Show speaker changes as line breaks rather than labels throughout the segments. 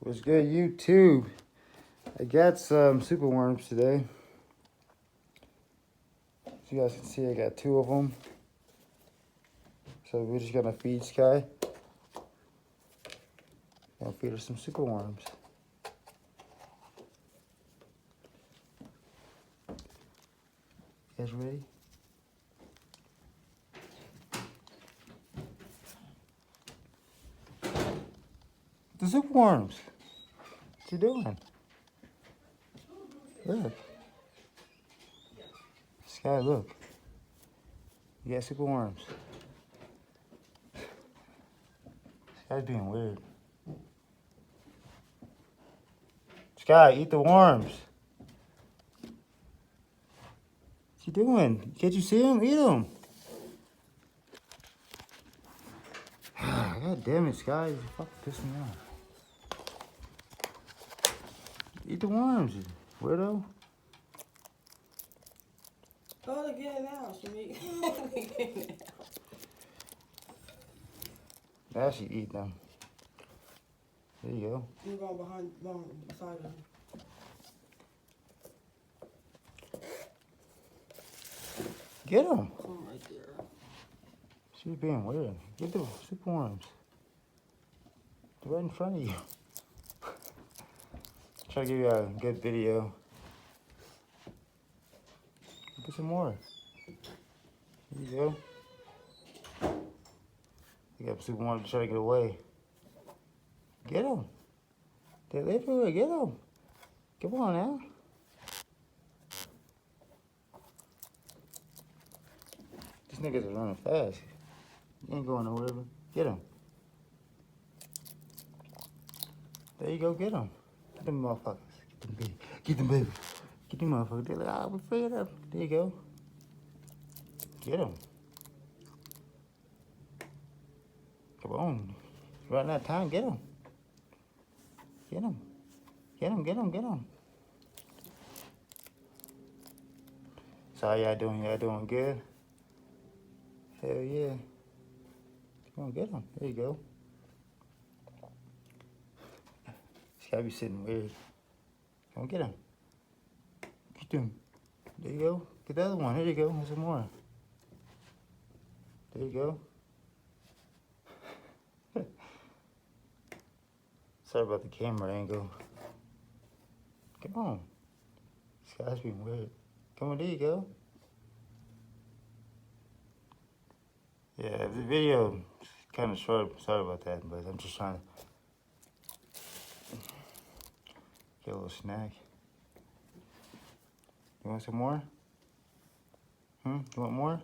What's good, YouTube? I got some super worms today. As you guys can see, I got 2 of them. So we're just gonna feed Sky. Gonna feed her some super worms. You guys ready? The super worms. What you doing? Look. Sky, look. You got super worms. Sky's being weird. Sky, eat the worms. What you doing? Can't you see them? Eat them. God damn it, Sky. You fucking pissing me off. Eat the worms, weirdo.
Go to get it out, Shamik.
Now she eat them. There you go.
You go beside her.
Get them.
Come right there.
She's being weird. Get the super worms. They're right in front of you. Try to give you a good video. Get some more. There you go. You got super worms to try to get away. Get them. They're everywhere. Get them. Come on now. These niggas are running fast. You ain't going nowhere. Get them. There you go. Get them. Get them motherfuckers. Get them baby. Get them baby. Get them motherfuckers. They're like, ah, we figured it out. There you go. Get them. Come on. Right now, time. Get them. Get them. Get them. Get them. Get them. So how y'all doing? Y'all doing good? Hell yeah. Come on, get them. There you go. She gotta be sitting weird. Come on, get them. Get them. There you go. Get the other one. There you go. There's some more. There you go. Sorry about the camera angle. Come on. This guy's being weird. Come on, there you go. Yeah, the video is kind of short. Sorry about that, but I'm just trying to get a little snack. You want some more? You want more?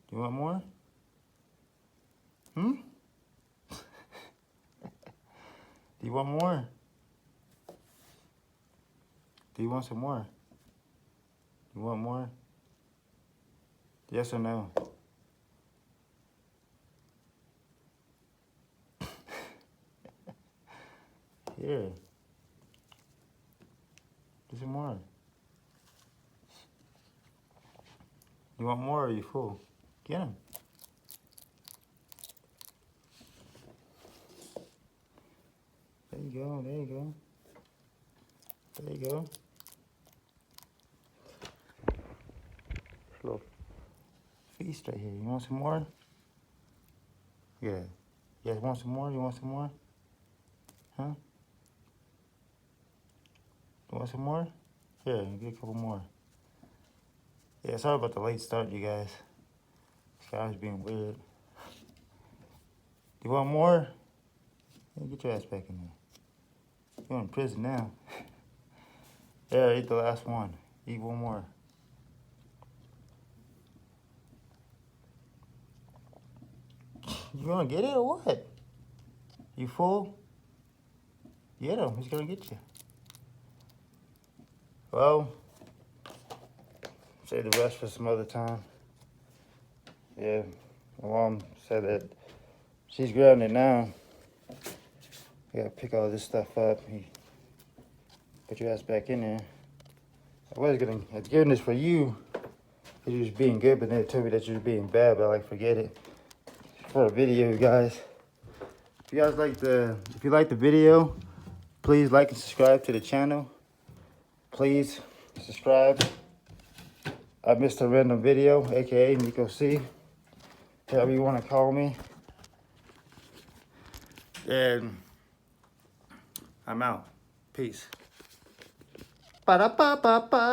You want more? Do you want more? Do you want some more? You want more? Yes or no? Here. Get some more. You want more or are you full? Get him. There you go, there you go. There you go. Little feast right here. You want some more? Yeah. You guys want some more? You want some more? Huh? You want some more? Here, get a couple more. Yeah, sorry about the late start, you guys. This guy's being weird. You want more? Yeah, get your ass back in there. You're in prison now. Yeah, eat the last one. Eat one more. You gonna get it or what? You full? Get him. He's gonna get you. Well, save the rest for some other time. Yeah, my mom said that she's grounded now. I gotta pick all this stuff up. Put your ass back in there. I was getting this for you because you was being good, but then it told me that you were being bad, but I like forget it. For a video, guys. if you like the video, please like and subscribe to the channel. Please subscribe. I missed a random video, aka Meekgo C, however you want to call me. And I'm out. Peace. Ba-da-ba-ba-ba.